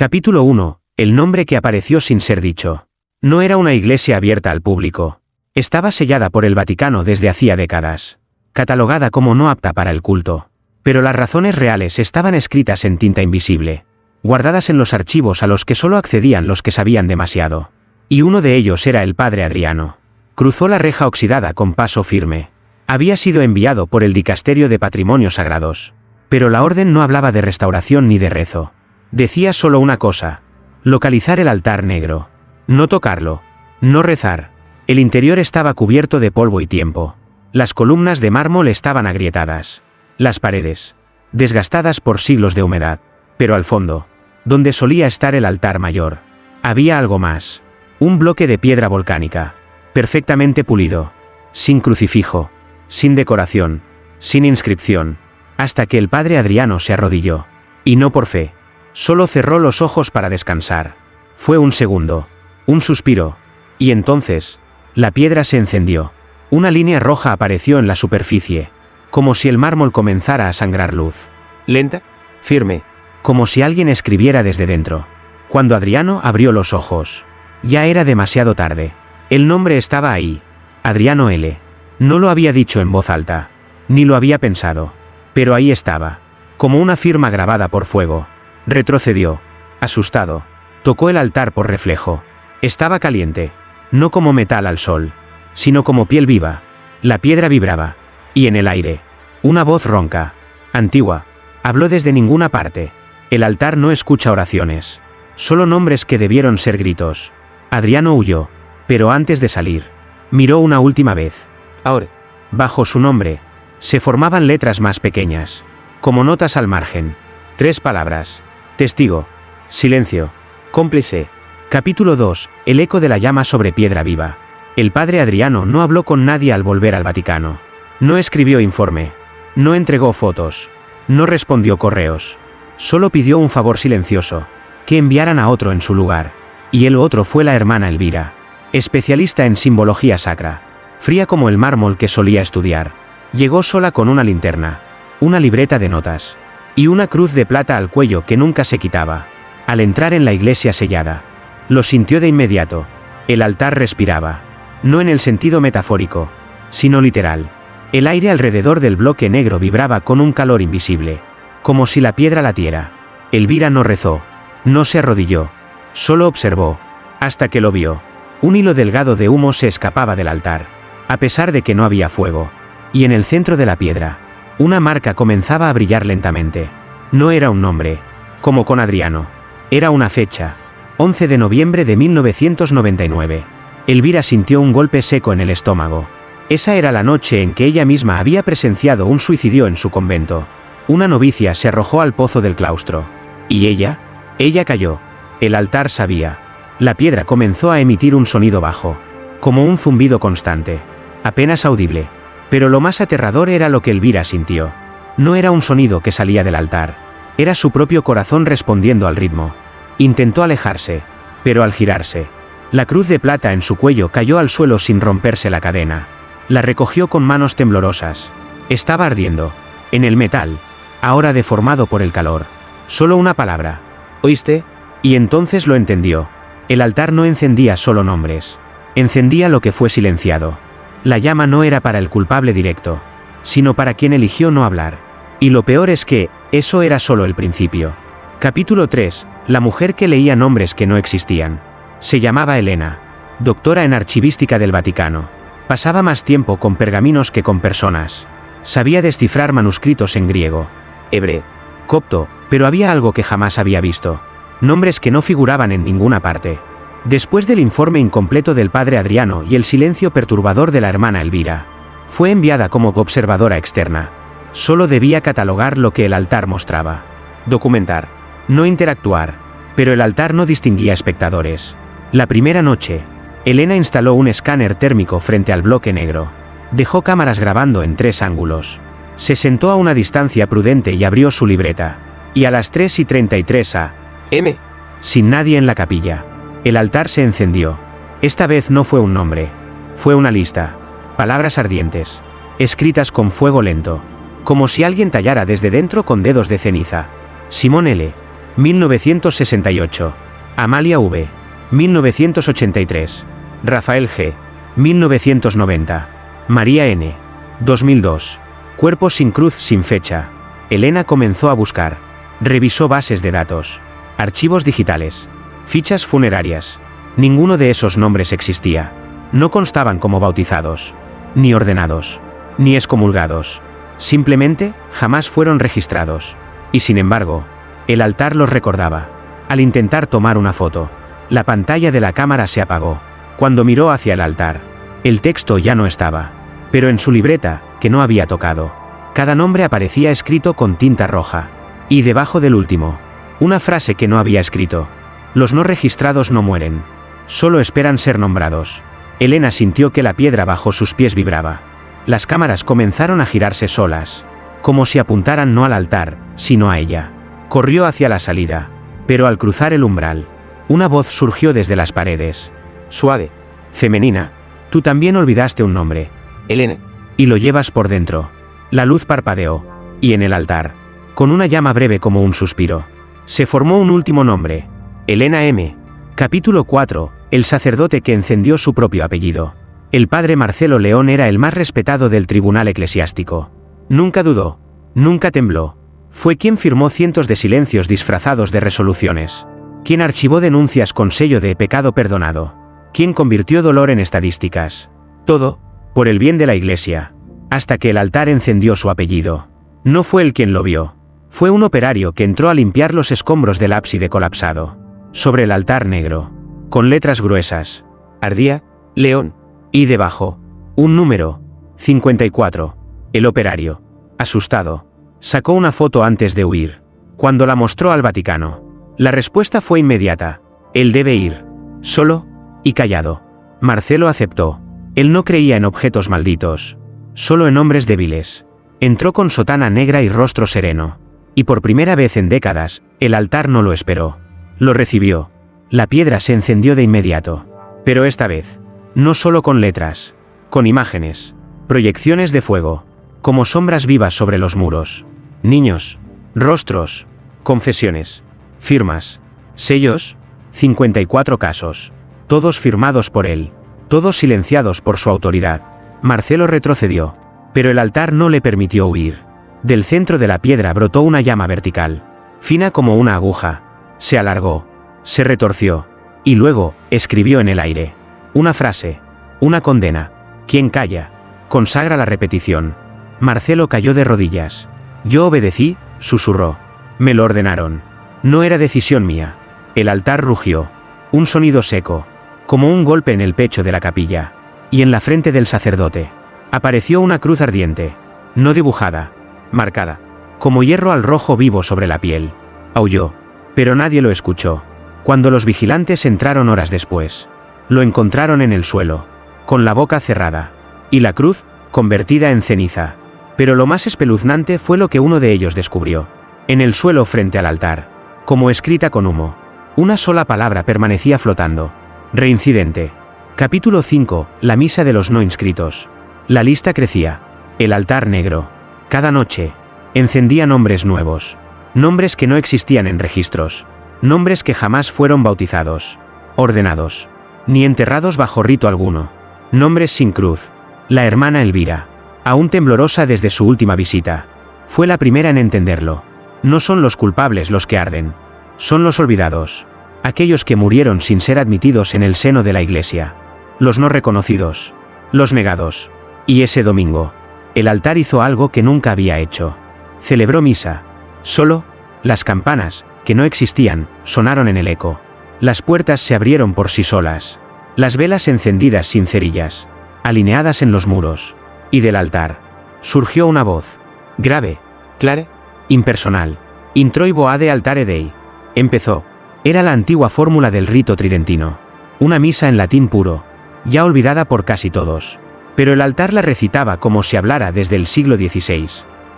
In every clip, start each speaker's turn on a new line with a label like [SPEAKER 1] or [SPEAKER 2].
[SPEAKER 1] Capítulo 1. El nombre que apareció sin ser dicho. No era una iglesia abierta al público. Estaba sellada por el Vaticano desde hacía décadas. Catalogada como no apta para el culto. Pero las razones reales estaban escritas en tinta invisible. Guardadas en los archivos a los que solo accedían los que sabían demasiado. Y uno de ellos era el padre Adriano. Cruzó la reja oxidada con paso firme. Había sido enviado por el Dicasterio de Patrimonios Sagrados. Pero la orden no hablaba de restauración ni de rezo. Decía solo una cosa: localizar el altar negro. No tocarlo. No rezar. El interior estaba cubierto de polvo y tiempo. Las columnas de mármol estaban agrietadas. Las paredes, desgastadas por siglos de humedad. Pero al fondo, donde solía estar el altar mayor, había algo más. Un bloque de piedra volcánica, perfectamente pulido, sin crucifijo, sin decoración, sin inscripción, hasta que el padre Adriano se arrodilló. Y no por fe. Solo cerró los ojos para descansar. Fue un segundo. Un suspiro. Y entonces, la piedra se encendió. Una línea roja apareció en la superficie. Como si el mármol comenzara a sangrar luz. Lenta, firme. Como si alguien escribiera desde dentro. Cuando Adriano abrió los ojos, ya era demasiado tarde. El nombre estaba ahí. Adriano L. No lo había dicho en voz alta. Ni lo había pensado. Pero ahí estaba. Como una firma grabada por fuego. Retrocedió. Asustado. Tocó el altar por reflejo. Estaba caliente. No como metal al sol, sino como piel viva. La piedra vibraba. Y en el aire, una voz ronca, antigua, habló desde ninguna parte. El altar no escucha oraciones. Solo nombres que debieron ser gritos. Adriano huyó. Pero antes de salir, miró una última vez. Ahora, bajo su nombre, se formaban letras más pequeñas. Como notas al margen. 3 palabras. Testigo. Silencio. Cómplice. Capítulo 2. El eco de la llama sobre piedra viva. El padre Adriano no habló con nadie al volver al Vaticano. No escribió informe. No entregó fotos. No respondió correos. Solo pidió un favor silencioso. Que enviaran a otro en su lugar. Y el otro fue la hermana Elvira. Especialista en simbología sacra. Fría como el mármol que solía estudiar. Llegó sola con una linterna. Una libreta de notas. Y una cruz de plata al cuello que nunca se quitaba. Al entrar en la iglesia sellada, lo sintió de inmediato. El altar respiraba. No en el sentido metafórico, sino literal. El aire alrededor del bloque negro vibraba con un calor invisible. Como si la piedra latiera. Elvira no rezó. No se arrodilló. Solo observó. Hasta que lo vio. Un hilo delgado de humo se escapaba del altar. A pesar de que no había fuego. Y en el centro de la piedra, una marca comenzaba a brillar lentamente. No era un nombre, como con Adriano. Era una fecha. 11 de noviembre de 1999. Elvira sintió un golpe seco en el estómago. Esa era la noche en que ella misma había presenciado un suicidio en su convento. Una novicia se arrojó al pozo del claustro. ¿Y ella? Ella cayó. El altar sabía. La piedra comenzó a emitir un sonido bajo. Como un zumbido constante. Apenas audible. Pero lo más aterrador era lo que Elvira sintió. No era un sonido que salía del altar. Era su propio corazón respondiendo al ritmo. Intentó alejarse. Pero al girarse, la cruz de plata en su cuello cayó al suelo sin romperse la cadena. La recogió con manos temblorosas. Estaba ardiendo. En el metal. Ahora deformado por el calor. Solo una palabra. ¿Oíste? Y entonces lo entendió. El altar no encendía solo nombres. Encendía lo que fue silenciado. La llama no era para el culpable directo, sino para quien eligió no hablar. Y lo peor es que, eso era solo el principio. Capítulo 3. La mujer que leía nombres que no existían. Se llamaba Elena. Doctora en archivística del Vaticano. Pasaba más tiempo con pergaminos que con personas. Sabía descifrar manuscritos en griego, hebreo, copto, pero había algo que jamás había visto. Nombres que no figuraban en ninguna parte. Después del informe incompleto del padre Adriano y el silencio perturbador de la hermana Elvira, fue enviada como observadora externa. Solo debía catalogar lo que el altar mostraba. Documentar. No interactuar. Pero el altar no distinguía espectadores. La primera noche, Elena instaló un escáner térmico frente al bloque negro. Dejó cámaras grabando en 3 ángulos. Se sentó a una distancia prudente y abrió su libreta. Y a las 3:33 a.m., sin nadie en la capilla, el altar se encendió. Esta vez no fue un nombre. Fue una lista. Palabras ardientes. Escritas con fuego lento. Como si alguien tallara desde dentro con dedos de ceniza. Simón L. 1968. Amalia V. 1983. Rafael G. 1990. María N. 2002. Cuerpo sin cruz sin fecha. Elena comenzó a buscar. Revisó bases de datos. Archivos digitales. Fichas funerarias. Ninguno de esos nombres existía. No constaban como bautizados. Ni ordenados. Ni excomulgados. Simplemente, jamás fueron registrados. Y sin embargo, el altar los recordaba. Al intentar tomar una foto, la pantalla de la cámara se apagó. Cuando miró hacia el altar, el texto ya no estaba. Pero en su libreta, que no había tocado, cada nombre aparecía escrito con tinta roja. Y debajo del último, una frase que no había escrito. Los no registrados no mueren. Solo esperan ser nombrados. Elena sintió que la piedra bajo sus pies vibraba. Las cámaras comenzaron a girarse solas, como si apuntaran no al altar, sino a ella. Corrió hacia la salida, pero al cruzar el umbral, una voz surgió desde las paredes. Suave. Femenina. Tú también olvidaste un nombre.
[SPEAKER 2] Elena.
[SPEAKER 1] Y lo llevas por dentro. La luz parpadeó, y en el altar, con una llama breve como un suspiro, se formó un último nombre. Elena M. Capítulo 4. El sacerdote que encendió su propio apellido. El padre Marcelo León era el más respetado del tribunal eclesiástico. Nunca dudó. Nunca tembló. Fue quien firmó cientos de silencios disfrazados de resoluciones. Quien archivó denuncias con sello de pecado perdonado. Quien convirtió dolor en estadísticas. Todo, por el bien de la Iglesia. Hasta que el altar encendió su apellido. No fue él quien lo vio. Fue un operario que entró a limpiar los escombros del ábside colapsado. Sobre el altar negro, con letras gruesas, ardía, León. Y debajo, un número, 54. El operario, asustado, sacó una foto antes de huir. Cuando la mostró al Vaticano, la respuesta fue inmediata. Él debe ir. Solo, y callado. Marcelo aceptó. Él no creía en objetos malditos. Solo en hombres débiles. Entró con sotana negra y rostro sereno. Y por primera vez en décadas, el altar no lo esperó. Lo recibió. La piedra se encendió de inmediato. Pero esta vez, no solo con letras, con imágenes, proyecciones de fuego, como sombras vivas sobre los muros. Niños, rostros, confesiones, firmas, sellos, 54 casos. Todos firmados por él, todos silenciados por su autoridad. Marcelo retrocedió, pero el altar no le permitió huir. Del centro de la piedra brotó una llama vertical, fina como una aguja. Se alargó, se retorció, y luego, escribió en el aire. Una frase, una condena. Quien calla, consagra la repetición. Marcelo cayó de rodillas. Yo obedecí, susurró. Me lo ordenaron. No era decisión mía. El altar rugió. Un sonido seco, como un golpe en el pecho de la capilla. Y en la frente del sacerdote, apareció una cruz ardiente, no dibujada, marcada, como hierro al rojo vivo sobre la piel. Aulló. Pero nadie lo escuchó. Cuando los vigilantes entraron horas después, lo encontraron en el suelo, con la boca cerrada, y la cruz, convertida en ceniza. Pero lo más espeluznante fue lo que uno de ellos descubrió. En el suelo frente al altar, como escrita con humo, una sola palabra permanecía flotando. Reincidente. Capítulo 5. La misa de los no inscritos. La lista crecía. El altar negro. Cada noche, encendía nombres nuevos. Nombres que no existían en registros. Nombres que jamás fueron bautizados, ordenados, ni enterrados bajo rito alguno. Nombres sin cruz. La hermana Elvira, aún temblorosa desde su última visita, fue la primera en entenderlo. No son los culpables los que arden. Son los olvidados. Aquellos que murieron sin ser admitidos en el seno de la Iglesia. Los no reconocidos. Los negados. Y ese domingo, el altar hizo algo que nunca había hecho. Celebró misa. Solo, las campanas, que no existían, sonaron en el eco. Las puertas se abrieron por sí solas. Las velas encendidas sin cerillas, alineadas en los muros. Y del altar, surgió una voz. Grave, clara, impersonal. Introi boade altare Dei. Empezó. Era la antigua fórmula del rito tridentino. Una misa en latín puro, ya olvidada por casi todos. Pero el altar la recitaba como si hablara desde el siglo XVI.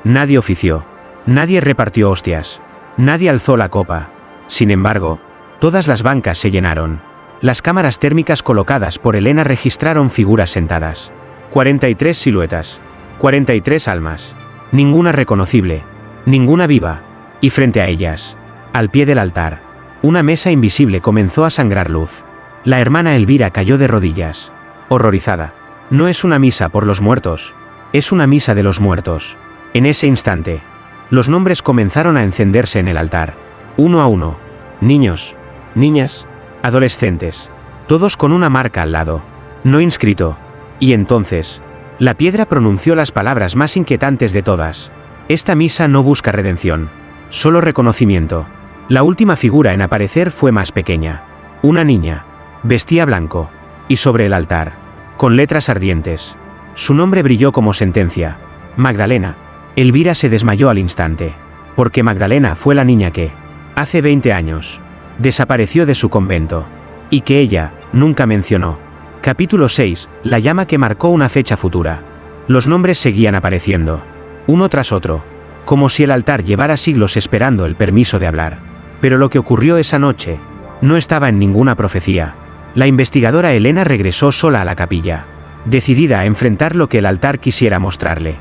[SPEAKER 1] Nadie ofició. Nadie repartió hostias. Nadie alzó la copa. Sin embargo, todas las bancas se llenaron. Las cámaras térmicas colocadas por Elena registraron figuras sentadas. 43 siluetas. 43 almas. Ninguna reconocible. Ninguna viva. Y frente a ellas, Al pie del altar, una mesa invisible comenzó a sangrar luz. La hermana Elvira cayó de rodillas, horrorizada. No es una misa por los muertos, es una misa de los muertos. En ese instante, los nombres comenzaron a encenderse en el altar, uno a uno. Niños, niñas, adolescentes, todos con una marca al lado, no inscrito. Y entonces, la piedra pronunció las palabras más inquietantes de todas. Esta misa no busca redención, solo reconocimiento. La última figura en aparecer fue más pequeña. Una niña. Vestía blanco. Y sobre el altar, con letras ardientes, su nombre brilló como sentencia. Magdalena. Elvira se desmayó al instante. Porque Magdalena fue la niña que, hace 20 años, desapareció de su convento. Y que ella, nunca mencionó. Capítulo 6. La llama que marcó una fecha futura. Los nombres seguían apareciendo, uno tras otro, como si el altar llevara siglos esperando el permiso de hablar. Pero lo que ocurrió esa noche no estaba en ninguna profecía. La investigadora Elena regresó sola a la capilla, decidida a enfrentar lo que el altar quisiera mostrarle.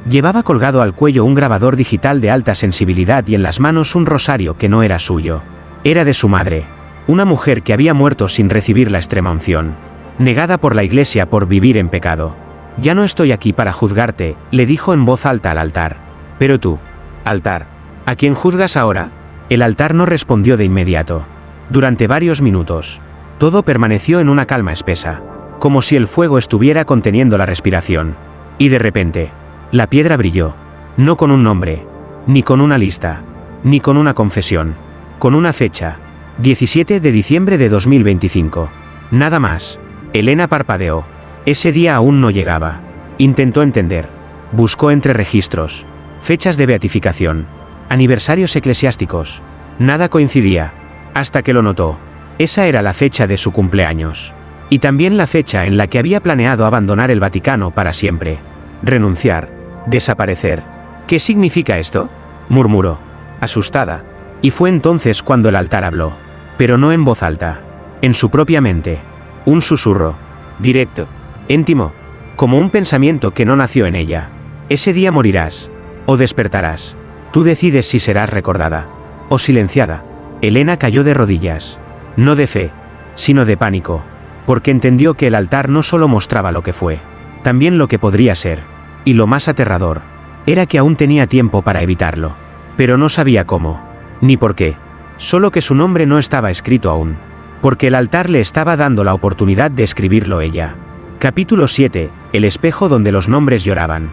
[SPEAKER 1] Llevaba colgado al cuello un grabador digital de alta sensibilidad y en las manos un rosario que no era suyo. Era de su madre, una mujer que había muerto sin recibir la extrema unción, negada por la Iglesia por vivir en pecado. Ya no estoy aquí para juzgarte, le dijo en voz alta al altar. Pero tú, altar, ¿a quién juzgas ahora? El altar no respondió de inmediato. Durante varios minutos, todo permaneció en una calma espesa, como si el fuego estuviera conteniendo la respiración. Y de repente, la piedra brilló, no con un nombre, ni con una lista, ni con una confesión, con una fecha, 17 de diciembre de 2025. Nada más. Elena parpadeó. Ese día aún no llegaba. Intentó entender. Buscó entre registros, fechas de beatificación, aniversarios eclesiásticos. Nada coincidía, hasta que lo notó. Esa era la fecha de su cumpleaños. Y también la fecha en la que había planeado abandonar el Vaticano para siempre. Renunciar. Desaparecer. ¿Qué significa esto?, murmuró, asustada. Y fue entonces cuando el altar habló. Pero no en voz alta. En su propia mente. Un susurro. Directo. Íntimo. Como un pensamiento que no nació en ella. Ese día morirás. O despertarás. Tú decides si serás recordada. O silenciada. Elena cayó de rodillas. No de fe, sino de pánico. Porque entendió que el altar no solo mostraba lo que fue, también lo que podría ser. Y lo más aterrador, era que aún tenía tiempo para evitarlo. Pero no sabía cómo. Ni por qué. Solo que su nombre no estaba escrito aún. Porque el altar le estaba dando la oportunidad de escribirlo ella. Capítulo 7. El espejo donde los nombres lloraban.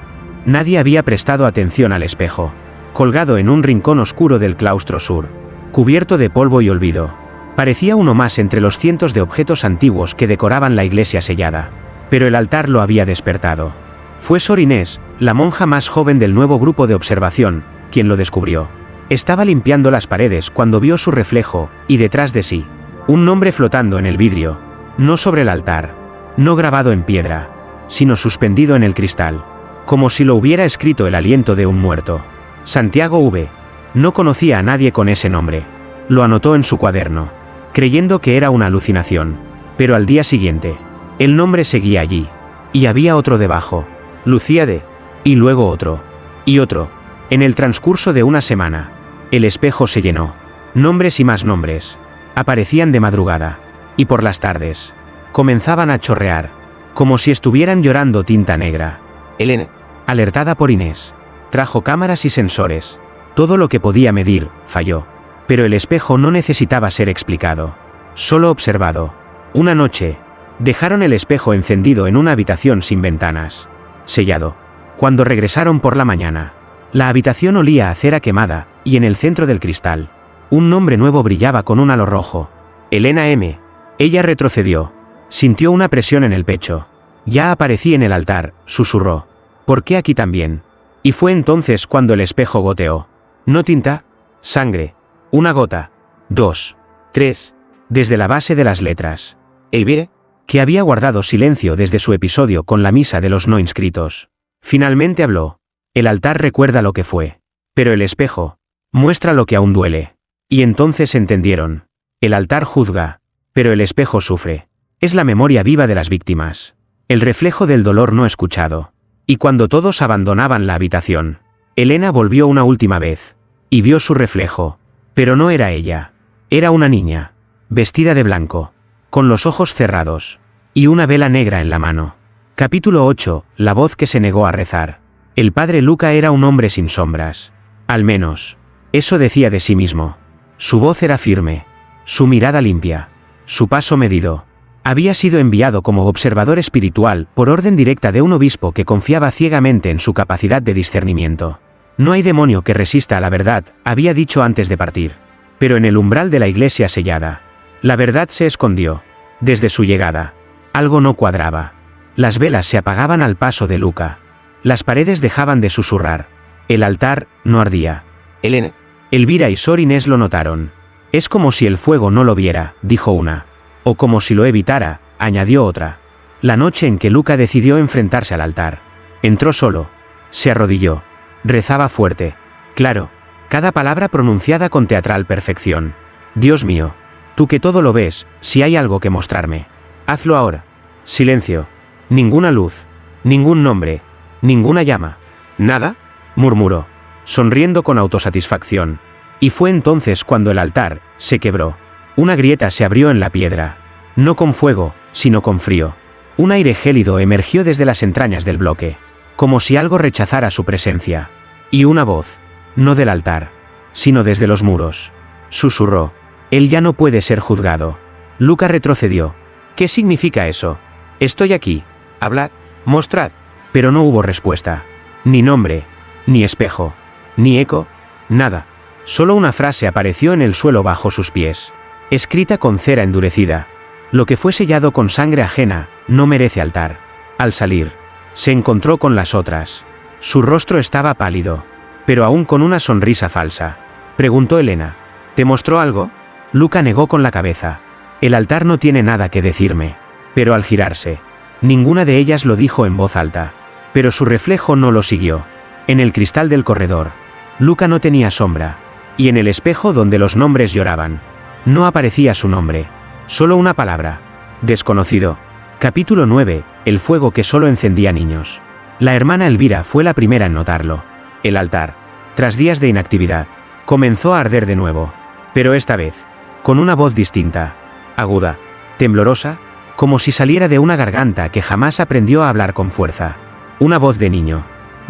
[SPEAKER 1] Nadie había prestado atención al espejo, colgado en un rincón oscuro del claustro sur, cubierto de polvo y olvido. Parecía uno más entre los cientos de objetos antiguos que decoraban la iglesia sellada. Pero el altar lo había despertado. Fue Sor Inés, la monja más joven del nuevo grupo de observación, quien lo descubrió. Estaba limpiando las paredes cuando vio su reflejo, y detrás de sí, un nombre flotando en el vidrio, no sobre el altar, no grabado en piedra, sino suspendido en el cristal, como si lo hubiera escrito el aliento de un muerto. Santiago V. No conocía a nadie con ese nombre. Lo anotó en su cuaderno, creyendo que era una alucinación. Pero al día siguiente, el nombre seguía allí. Y había otro debajo. Lucía D. Y luego otro. Y otro. En el transcurso de una semana, el espejo se llenó. Nombres y más nombres. Aparecían de madrugada. Y por las tardes, comenzaban a chorrear, como si estuvieran llorando tinta negra. Elena, alertada por Inés, trajo cámaras y sensores. Todo lo que podía medir, falló. Pero el espejo no necesitaba ser explicado, solo observado. Una noche, dejaron el espejo encendido en una habitación sin ventanas, sellado. Cuando regresaron por la mañana, la habitación olía a cera quemada, y en el centro del cristal, un nombre nuevo brillaba con un halo rojo. Elena M. Ella retrocedió. Sintió una presión en el pecho. Ya aparecí en el altar, susurró. ¿Por qué aquí también? Y fue entonces cuando el espejo goteó. No tinta, sangre. Una gota. 2. 3. Desde la base de las letras. Elvira, que había guardado silencio desde su episodio con la misa de los no inscritos, finalmente habló. El altar recuerda lo que fue. Pero el espejo muestra lo que aún duele. Y entonces entendieron. El altar juzga, pero el espejo sufre. Es la memoria viva de las víctimas. El reflejo del dolor no escuchado. Y cuando todos abandonaban la habitación, Elena volvió una última vez. Y vio su reflejo. Pero no era ella. Era una niña, vestida de blanco, con los ojos cerrados, y una vela negra en la mano. Capítulo 8. La voz que se negó a rezar. El padre Luca era un hombre sin sombras. Al menos, eso decía de sí mismo. Su voz era firme, su mirada limpia, su paso medido. Había sido enviado como observador espiritual por orden directa de un obispo que confiaba ciegamente en su capacidad de discernimiento. No hay demonio que resista a la verdad, había dicho antes de partir. Pero en el umbral de la iglesia sellada, la verdad se escondió. Desde su llegada, algo no cuadraba. Las velas se apagaban al paso de Luca. Las paredes dejaban de susurrar. El altar no ardía.
[SPEAKER 2] Elena.
[SPEAKER 1] Elvira y Sor Inés lo notaron. Es como si el fuego no lo viera, dijo una. O como si lo evitara, añadió otra. La noche en que Luca decidió enfrentarse al altar. Entró solo. Se arrodilló. Rezaba fuerte. Claro. Cada palabra pronunciada con teatral perfección. Dios mío. Tú que todo lo ves, si hay algo que mostrarme. Hazlo ahora. Silencio. Ninguna luz. Ningún nombre. Ninguna llama.
[SPEAKER 2] ¿Nada?
[SPEAKER 1] Murmuró, sonriendo con autosatisfacción. Y fue entonces cuando el altar se quebró. Una grieta se abrió en la piedra. No con fuego, sino con frío. Un aire gélido emergió desde las entrañas del bloque, como si algo rechazara su presencia. Y una voz, no del altar, sino desde los muros, susurró: él ya no puede ser juzgado. Luca retrocedió. ¿Qué significa eso? Estoy aquí. Hablad, mostrad. Pero no hubo respuesta. Ni nombre, ni espejo, ni eco, nada. Solo una frase apareció en el suelo bajo sus pies, escrita con cera endurecida. Lo que fue sellado con sangre ajena, no merece altar. Al salir, se encontró con las otras. Su rostro estaba pálido, pero aún con una sonrisa falsa. Preguntó Elena. ¿Te mostró algo? Luca negó con la cabeza. El altar no tiene nada que decirme. Pero al girarse, ninguna de ellas lo dijo en voz alta. Pero su reflejo no lo siguió. En el cristal del corredor, Luca no tenía sombra. Y en el espejo donde los nombres lloraban, no aparecía su nombre. Solo una palabra. Desconocido. Capítulo 9. El fuego que solo encendía niños. La hermana Elvira fue la primera en notarlo. El altar, tras días de inactividad, comenzó a arder de nuevo. Pero esta vez, con una voz distinta, aguda, temblorosa, como si saliera de una garganta que jamás aprendió a hablar con fuerza. Una voz de niño.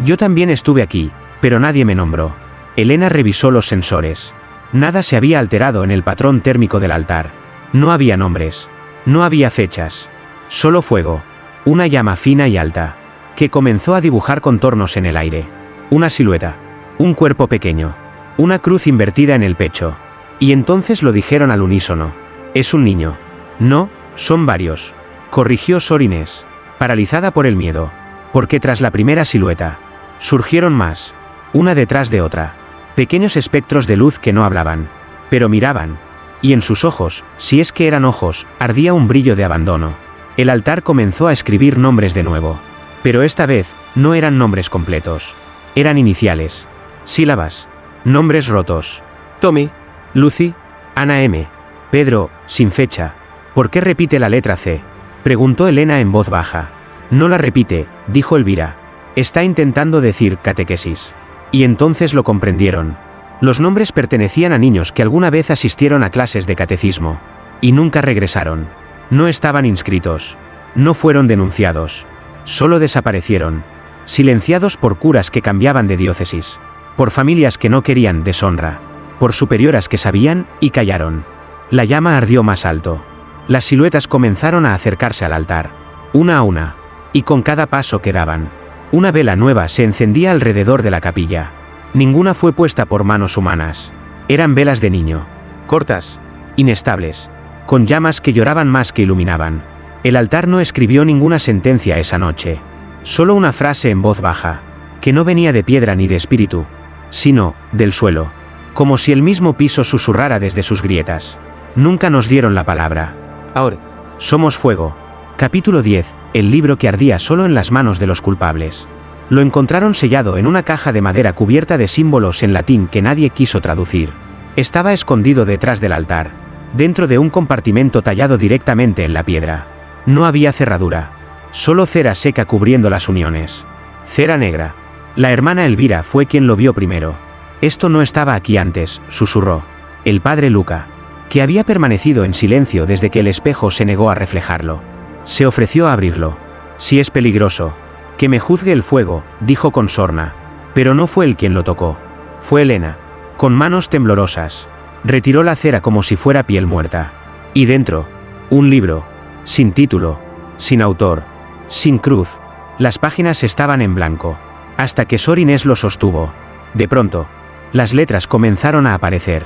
[SPEAKER 1] Yo también estuve aquí, pero nadie me nombró. Elena revisó los sensores. Nada se había alterado en el patrón térmico del altar. No había nombres. No había fechas. Solo fuego. Una llama fina y alta, que comenzó a dibujar contornos en el aire. Una silueta. Un cuerpo pequeño. Una cruz invertida en el pecho. Y entonces lo dijeron al unísono. Es un niño. No, son varios. Corrigió Sor Inés, paralizada por el miedo. Porque tras la primera silueta, surgieron más, una detrás de otra. Pequeños espectros de luz que no hablaban, pero miraban. Y en sus ojos, si es que eran ojos, ardía un brillo de abandono. El altar comenzó a escribir nombres de nuevo. Pero esta vez, no eran nombres completos. Eran iniciales. Sílabas. Nombres rotos.
[SPEAKER 2] Tommy.
[SPEAKER 1] Lucy. Ana M. Pedro, sin fecha. ¿Por qué repite la letra C? Preguntó Elena en voz baja. No la repite, dijo Elvira. Está intentando decir catequesis. Y entonces lo comprendieron. Los nombres pertenecían a niños que alguna vez asistieron a clases de catecismo. Y nunca regresaron. No estaban inscritos. No fueron denunciados. Solo desaparecieron. Silenciados por curas que cambiaban de diócesis. Por familias que no querían deshonra. Por superioras que sabían y callaron. La llama ardió más alto. Las siluetas comenzaron a acercarse al altar. Una a una. Y con cada paso que daban, una vela nueva se encendía alrededor de la capilla. Ninguna fue puesta por manos humanas. Eran velas de niño. Cortas. Inestables. Con llamas que lloraban más que iluminaban. El altar no escribió ninguna sentencia esa noche. Solo una frase en voz baja, que no venía de piedra ni de espíritu, sino del suelo. Como si el mismo piso susurrara desde sus grietas. Nunca nos dieron la palabra. Ahora, somos fuego. Capítulo 10. El libro que ardía solo en las manos de los culpables. Lo encontraron sellado en una caja de madera cubierta de símbolos en latín que nadie quiso traducir. Estaba escondido detrás del altar, dentro de un compartimento tallado directamente en la piedra. No había cerradura. Solo cera seca cubriendo las uniones. Cera negra. La hermana Elvira fue quien lo vio primero. Esto no estaba aquí antes, susurró. El padre Luca, que había permanecido en silencio desde que el espejo se negó a reflejarlo, se ofreció a abrirlo. Si es peligroso, que me juzgue el fuego, dijo con sorna. Pero no fue él quien lo tocó. Fue Elena. Con manos temblorosas, retiró la cera como si fuera piel muerta. Y dentro, un libro, sin título, sin autor, sin cruz. Las páginas estaban en blanco, hasta que Sor Inés lo sostuvo. De pronto, las letras comenzaron a aparecer.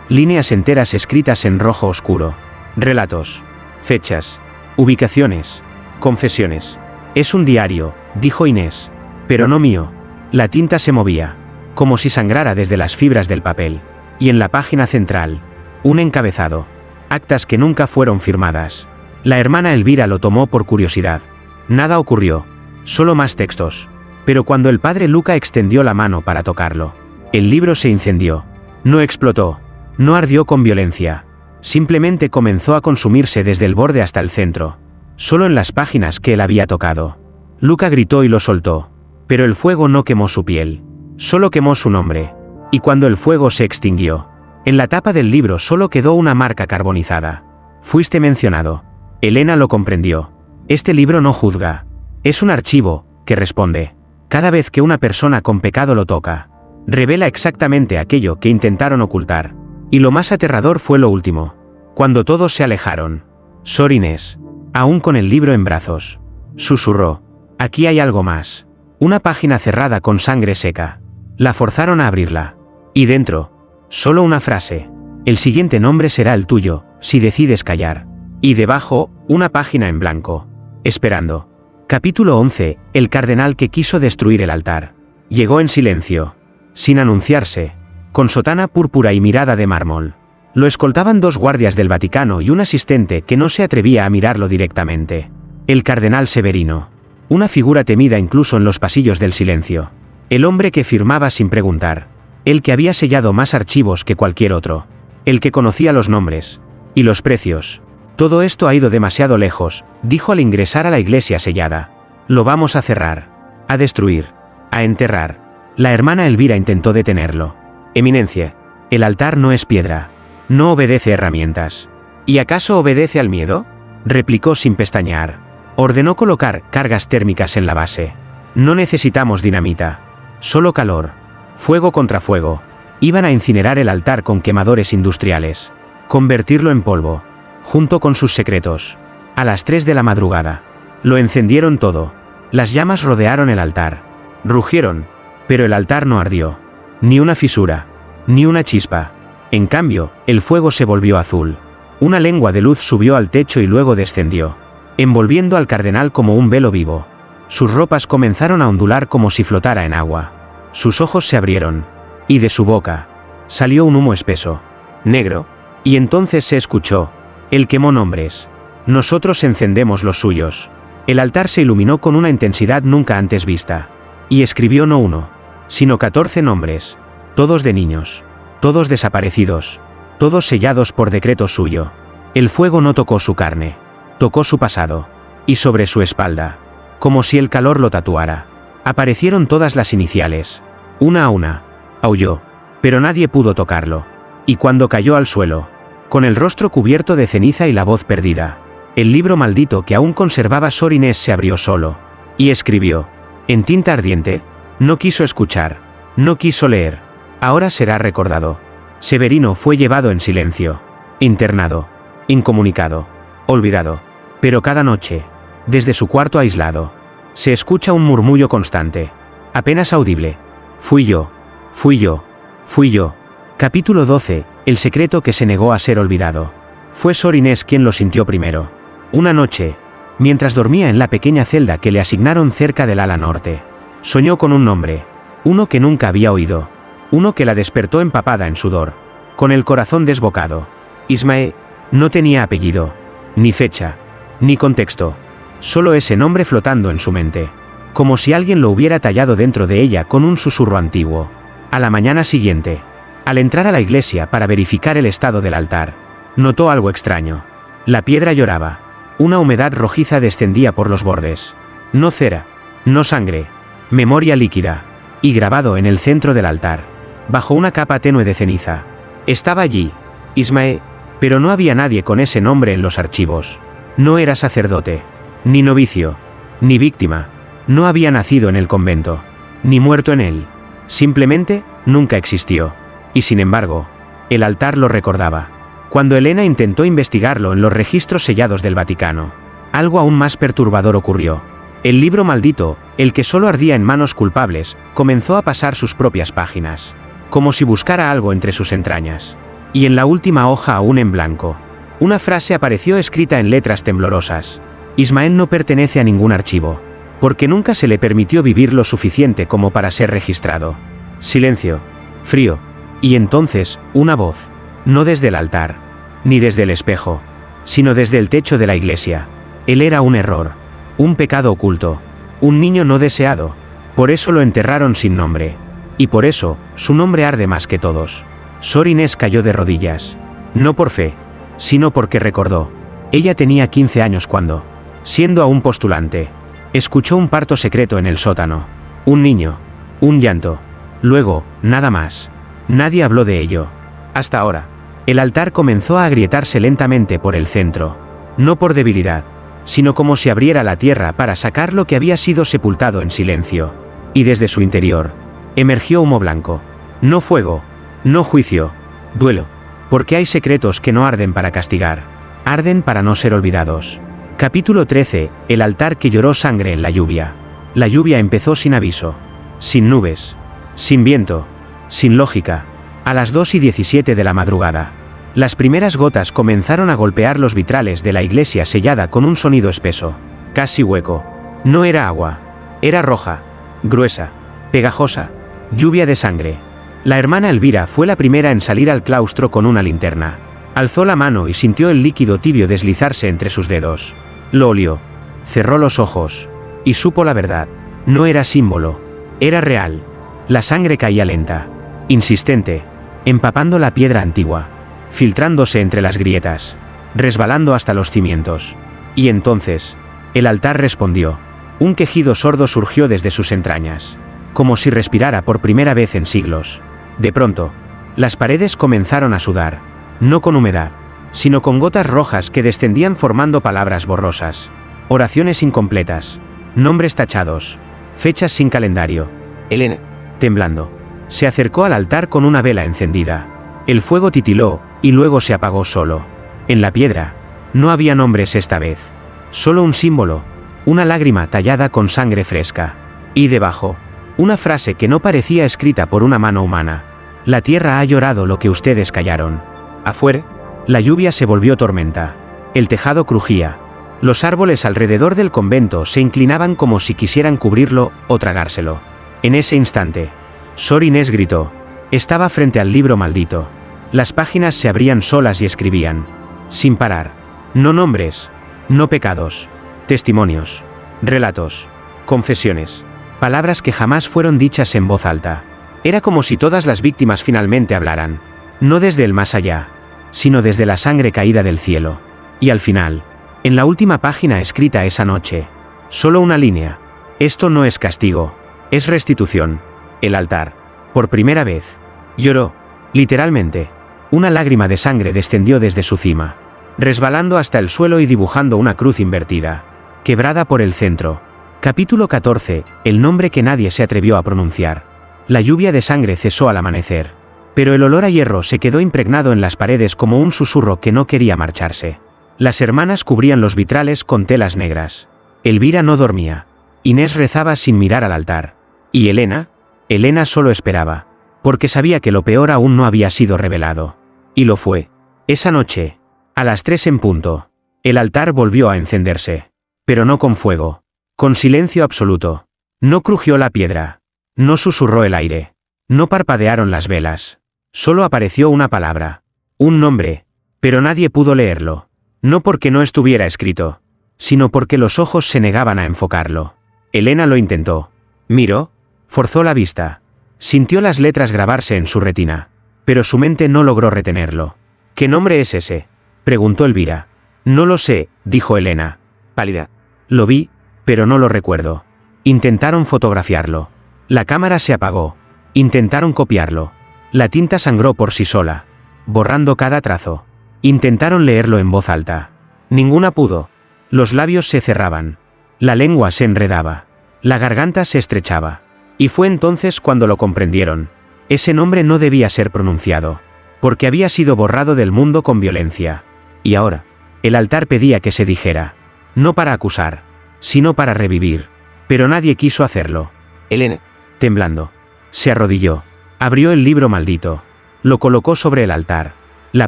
[SPEAKER 1] Líneas enteras escritas en rojo oscuro. Relatos, fechas, ubicaciones, confesiones. Es un diario, dijo Inés. Pero no mío. La tinta se movía, como si sangrara desde las fibras del papel. Y en la página central, un encabezado. Actas que nunca fueron firmadas. La hermana Elvira lo tomó por curiosidad. Nada ocurrió. Solo más textos. Pero cuando el padre Luca extendió la mano para tocarlo, el libro se incendió. No explotó. No ardió con violencia. Simplemente comenzó a consumirse desde el borde hasta el centro. Solo en las páginas que él había tocado. Luca gritó y lo soltó. Pero el fuego no quemó su piel. Solo quemó su nombre. Y cuando el fuego se extinguió, en la tapa del libro solo quedó una marca carbonizada. Fuiste mencionado. Elena lo comprendió. Este libro no juzga. Es un archivo, que responde. Cada vez que una persona con pecado lo toca, revela exactamente aquello que intentaron ocultar. Y lo más aterrador fue lo último. Cuando todos se alejaron, Sor Inés, aún con el libro en brazos, susurró. Aquí hay algo más. Una página cerrada con sangre seca. La forzaron a abrirla. Y dentro, solo una frase. El siguiente nombre será el tuyo, si decides callar. Y debajo, una página en blanco. Esperando. Capítulo 11. El cardenal que quiso destruir el altar. Llegó en silencio. Sin anunciarse. Con sotana púrpura y mirada de mármol. Lo escoltaban 2 guardias del Vaticano y un asistente que no se atrevía a mirarlo directamente. El cardenal Severino. Una figura temida incluso en los pasillos del silencio. El hombre que firmaba sin preguntar. El que había sellado más archivos que cualquier otro. El que conocía los nombres. Y los precios. Todo esto ha ido demasiado lejos, dijo al ingresar a la iglesia sellada. Lo vamos a cerrar. A destruir. A enterrar. La hermana Elvira intentó detenerlo. Eminencia. El altar no es piedra. No obedece herramientas. ¿Y acaso obedece al miedo? Replicó sin pestañear. Ordenó colocar cargas térmicas en la base. No necesitamos dinamita. Solo calor. Fuego contra fuego. Iban a incinerar el altar con quemadores industriales. Convertirlo en polvo. Junto con sus secretos. A las 3 de la madrugada. Lo encendieron todo. Las llamas rodearon el altar. Rugieron. Pero el altar no ardió. Ni una fisura. Ni una chispa. En cambio, el fuego se volvió azul. Una lengua de luz subió al techo y luego descendió, envolviendo al cardenal como un velo vivo. Sus ropas comenzaron a ondular como si flotara en agua. Sus ojos se abrieron. Y de su boca salió un humo espeso. Negro. Y entonces se escuchó. Él quemó nombres. Nosotros encendemos los suyos. El altar se iluminó con una intensidad nunca antes vista. Y escribió no 1, sino 14 nombres. Todos de niños. Todos desaparecidos. Todos sellados por decreto suyo. El fuego no tocó su carne. Tocó su pasado. Y sobre su espalda, como si el calor lo tatuara, aparecieron todas las iniciales. Una a una. Aulló. Pero nadie pudo tocarlo. Y cuando cayó al suelo, con el rostro cubierto de ceniza y la voz perdida, el libro maldito que aún conservaba Sor Inés se abrió solo. Y escribió. En tinta ardiente. No quiso escuchar. No quiso leer. Ahora será recordado. Severino fue llevado en silencio. Internado. Incomunicado. Olvidado. Pero cada noche, desde su cuarto aislado, se escucha un murmullo constante. Apenas audible. Fui yo. Fui yo. Fui yo. Capítulo 12. El secreto que se negó a ser olvidado. Fue Sor Inés quien lo sintió primero. Una noche, mientras dormía en la pequeña celda que le asignaron cerca del ala norte, soñó con un nombre. Uno que nunca había oído. Uno que la despertó empapada en sudor, con el corazón desbocado. Ismael. No tenía apellido, ni fecha, ni contexto. Solo ese nombre flotando en su mente. Como si alguien lo hubiera tallado dentro de ella con un susurro antiguo. A la mañana siguiente, al entrar a la iglesia para verificar el estado del altar, notó algo extraño. La piedra lloraba. Una humedad rojiza descendía por los bordes. No cera, no sangre, memoria líquida. Y grabado en el centro del altar, bajo una capa tenue de ceniza, estaba allí, Ismael, pero no había nadie con ese nombre en los archivos. No era sacerdote, ni novicio, ni víctima, no había nacido en el convento, ni muerto en él. Simplemente, nunca existió. Y sin embargo, el altar lo recordaba. Cuando Elena intentó investigarlo en los registros sellados del Vaticano, algo aún más perturbador ocurrió. El libro maldito, el que solo ardía en manos culpables, comenzó a pasar sus propias páginas, como si buscara algo entre sus entrañas. Y en la última hoja aún en blanco, una frase apareció escrita en letras temblorosas. Ismael no pertenece a ningún archivo, porque nunca se le permitió vivir lo suficiente como para ser registrado. Silencio. Frío. Y entonces, una voz. No desde el altar, ni desde el espejo, sino desde el techo de la iglesia. Él era un error, un pecado oculto, un niño no deseado. Por eso lo enterraron sin nombre. Y por eso, su nombre arde más que todos. Sor Inés cayó de rodillas. No por fe, sino porque recordó. Ella tenía 15 años cuando, siendo aún postulante, escuchó un parto secreto en el sótano. Un niño. Un llanto. Luego, nada más. Nadie habló de ello. Hasta ahora. El altar comenzó a agrietarse lentamente por el centro. No por debilidad, sino como si abriera la tierra para sacar lo que había sido sepultado en silencio. Y desde su interior, emergió humo blanco. No fuego. No juicio. Duelo. Porque hay secretos que no arden para castigar. Arden para no ser olvidados. Capítulo 13. El altar que lloró sangre en la lluvia. La lluvia empezó sin aviso. Sin nubes. Sin viento. Sin lógica. A las 2:17 de la madrugada. Las primeras gotas comenzaron a golpear los vitrales de la iglesia sellada con un sonido espeso. Casi hueco. No era agua. Era roja. Gruesa. Pegajosa. Lluvia de sangre. La hermana Elvira fue la primera en salir al claustro con una linterna. Alzó la mano y sintió el líquido tibio deslizarse entre sus dedos. Lo olió. Cerró los ojos. Y supo la verdad. No era símbolo. Era real. La sangre caía lenta. Insistente. Empapando la piedra antigua. Filtrándose entre las grietas. Resbalando hasta los cimientos. Y entonces, el altar respondió. Un quejido sordo surgió desde sus entrañas. Como si respirara por primera vez en siglos. De pronto, las paredes comenzaron a sudar. No con humedad, sino con gotas rojas que descendían formando palabras borrosas. Oraciones incompletas. Nombres tachados. Fechas sin calendario. Elena, temblando, se acercó al altar con una vela encendida. El fuego titiló, y luego se apagó solo. En la piedra, no había nombres esta vez. Solo un símbolo, una lágrima tallada con sangre fresca. Y debajo, una frase que no parecía escrita por una mano humana. La tierra ha llorado lo que ustedes callaron. Afuera, la lluvia se volvió tormenta. El tejado crujía. Los árboles alrededor del convento se inclinaban como si quisieran cubrirlo o tragárselo. En ese instante, Sor Inés gritó. Estaba frente al libro maldito. Las páginas se abrían solas y escribían. Sin parar. No nombres. No pecados. Testimonios. Relatos. Confesiones. Palabras que jamás fueron dichas en voz alta. Era como si todas las víctimas finalmente hablaran. No desde el más allá, sino desde la sangre caída del cielo. Y al final, en la última página escrita esa noche, solo una línea. Esto no es castigo, es restitución. El altar, por primera vez, lloró, literalmente. Una lágrima de sangre descendió desde su cima, resbalando hasta el suelo y dibujando una cruz invertida, quebrada por el centro. Capítulo 14. El nombre que nadie se atrevió a pronunciar. La lluvia de sangre cesó al amanecer. Pero el olor a hierro se quedó impregnado en las paredes como un susurro que no quería marcharse. Las hermanas cubrían los vitrales con telas negras. Elvira no dormía. Inés rezaba sin mirar al altar. ¿Y Elena? Elena solo esperaba. Porque sabía que lo peor aún no había sido revelado. Y lo fue. Esa noche, a las 3 en punto, el altar volvió a encenderse. Pero no con fuego. Con silencio absoluto. No crujió la piedra. No susurró el aire. No parpadearon las velas. Solo apareció una palabra. Un nombre. Pero nadie pudo leerlo. No porque no estuviera escrito, sino porque los ojos se negaban a enfocarlo. Elena lo intentó. Miró. Forzó la vista. Sintió las letras grabarse en su retina. Pero su mente no logró retenerlo. ¿Qué nombre es ese?, preguntó Elvira. No lo sé, dijo Elena. Pálida. Lo vi, pero no lo recuerdo. Intentaron fotografiarlo. La cámara se apagó. Intentaron copiarlo. La tinta sangró por sí sola. borrando cada trazo. Intentaron leerlo en voz alta. Ninguna pudo. Los labios se cerraban. La lengua se enredaba. La garganta se estrechaba. Y fue entonces cuando lo comprendieron. Ese nombre no debía ser pronunciado, porque había sido borrado del mundo con violencia. Y ahora, el altar pedía que se dijera, no para acusar, sino para revivir. Pero nadie quiso hacerlo.
[SPEAKER 2] Elena.
[SPEAKER 1] Temblando, se arrodilló, abrió el libro maldito, lo colocó sobre el altar. La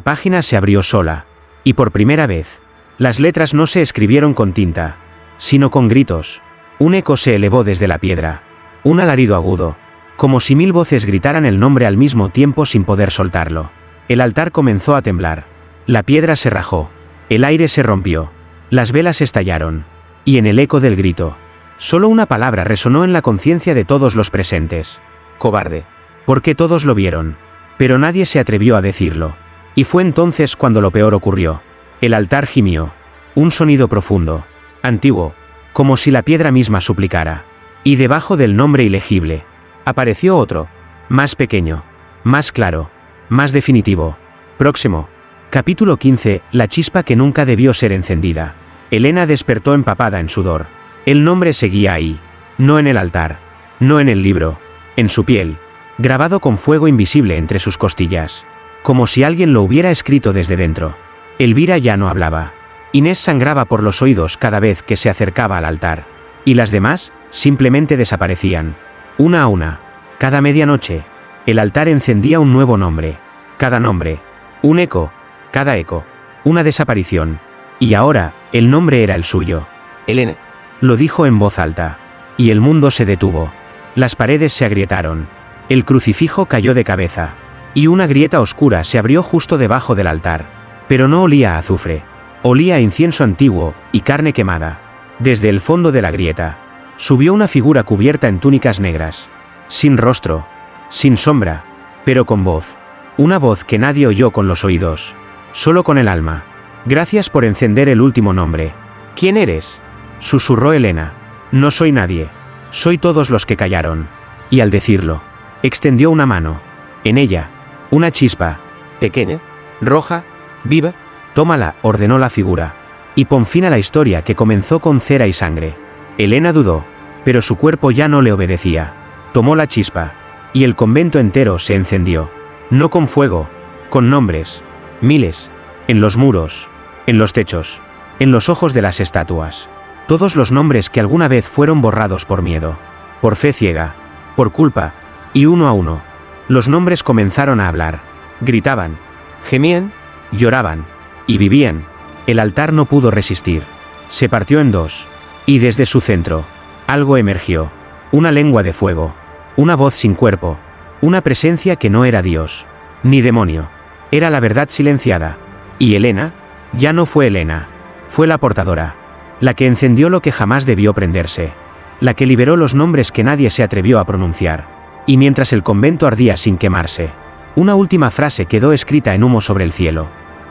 [SPEAKER 1] página se abrió sola, y por primera vez, las letras no se escribieron con tinta, sino con gritos. Un eco se elevó desde la piedra, un alarido agudo, como si 1000 voces gritaran el nombre al mismo tiempo sin poder soltarlo. El altar comenzó a temblar. La piedra se rajó. El aire se rompió. Las velas estallaron. Y en el eco del grito, solo una palabra resonó en la conciencia de todos los presentes.
[SPEAKER 2] Cobarde.
[SPEAKER 1] Porque todos lo vieron. Pero nadie se atrevió a decirlo. Y fue entonces cuando lo peor ocurrió. El altar gimió. Un sonido profundo, antiguo, como si la piedra misma suplicara. Y debajo del nombre ilegible, apareció otro, más pequeño, más claro, más definitivo. Próximo. Capítulo 15. La chispa que nunca debió ser encendida. Elena despertó empapada en sudor. El nombre seguía ahí. No en el altar. No en el libro. En su piel. Grabado con fuego invisible entre sus costillas. Como si alguien lo hubiera escrito desde dentro. Elvira ya no hablaba. Inés sangraba por los oídos cada vez que se acercaba al altar. Y las demás, simplemente desaparecían. Una a una. Cada medianoche, el altar encendía un nuevo nombre. Cada nombre. Un eco. Cada eco. Una desaparición. Y ahora, el nombre era el suyo.
[SPEAKER 2] Elena.
[SPEAKER 1] Lo dijo en voz alta. Y el mundo se detuvo. Las paredes se agrietaron. El crucifijo cayó de cabeza. Y una grieta oscura se abrió justo debajo del altar. Pero no olía a azufre. Olía a incienso antiguo y carne quemada. Desde el fondo de la grieta, subió una figura cubierta en túnicas negras. Sin rostro. Sin sombra. Pero con voz. Una voz que nadie oyó con los oídos. Solo con el alma. Gracias por encender el último nombre. ¿Quién eres? Susurró Elena. No soy nadie. Soy todos los que callaron. Y al decirlo, extendió una mano. En ella, una chispa.
[SPEAKER 2] Pequeña. Roja. Viva.
[SPEAKER 1] Tómala, ordenó la figura. Y pon fin a la historia que comenzó con cera y sangre. Elena dudó, pero su cuerpo ya no le obedecía. Tomó la chispa. Y el convento entero se encendió. No con fuego, con nombres. Miles. En los muros. En los techos. En los ojos de las estatuas. Todos los nombres que alguna vez fueron borrados por miedo. Por fe ciega. Por culpa. Y uno a uno, los nombres comenzaron a hablar. Gritaban. Gemían. Lloraban. Y vivían. El altar no pudo resistir. Se partió en dos. Y desde su centro, algo emergió. Una lengua de fuego. Una voz sin cuerpo. Una presencia que no era Dios. Ni demonio. Era la verdad silenciada. Y Elena, ya no fue Elena. Fue la portadora. La que encendió lo que jamás debió prenderse. La que liberó los nombres que nadie se atrevió a pronunciar. Y mientras el convento ardía sin quemarse, una última frase quedó escrita en humo sobre el cielo.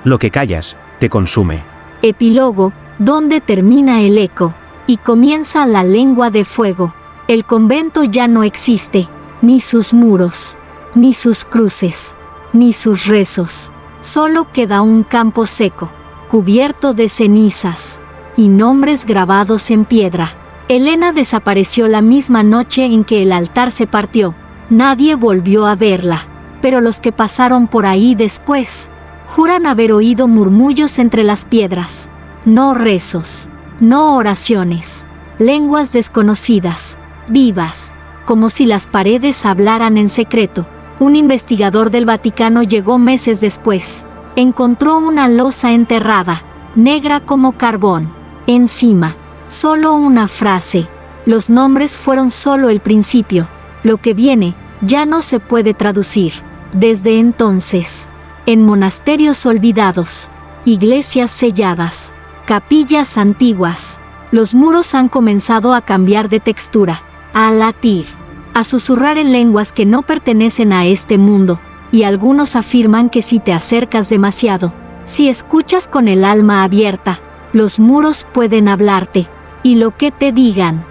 [SPEAKER 1] Lo que callas, te consume.
[SPEAKER 3] Epílogo, donde termina el eco, y comienza la lengua de fuego. El convento ya no existe, ni sus muros, ni sus cruces, ni sus rezos. Solo queda un campo seco, cubierto de cenizas, y nombres grabados en piedra. Elena desapareció la misma noche en que el altar se partió. Nadie volvió a verla, pero los que pasaron por ahí después juran haber oído murmullos entre las piedras. No rezos, no oraciones, lenguas desconocidas, vivas, como si las paredes hablaran en secreto. Un investigador del Vaticano llegó meses después. Encontró una losa enterrada, negra como carbón. Encima, solo una frase. Los nombres fueron solo el principio. Lo que viene, ya no se puede traducir. Desde entonces, en monasterios olvidados, iglesias selladas, capillas antiguas, los muros han comenzado a cambiar de textura, a latir, a susurrar en lenguas que no pertenecen a este mundo, y algunos afirman que si te acercas demasiado, si escuchas con el alma abierta, los muros pueden hablarte, y lo que te digan,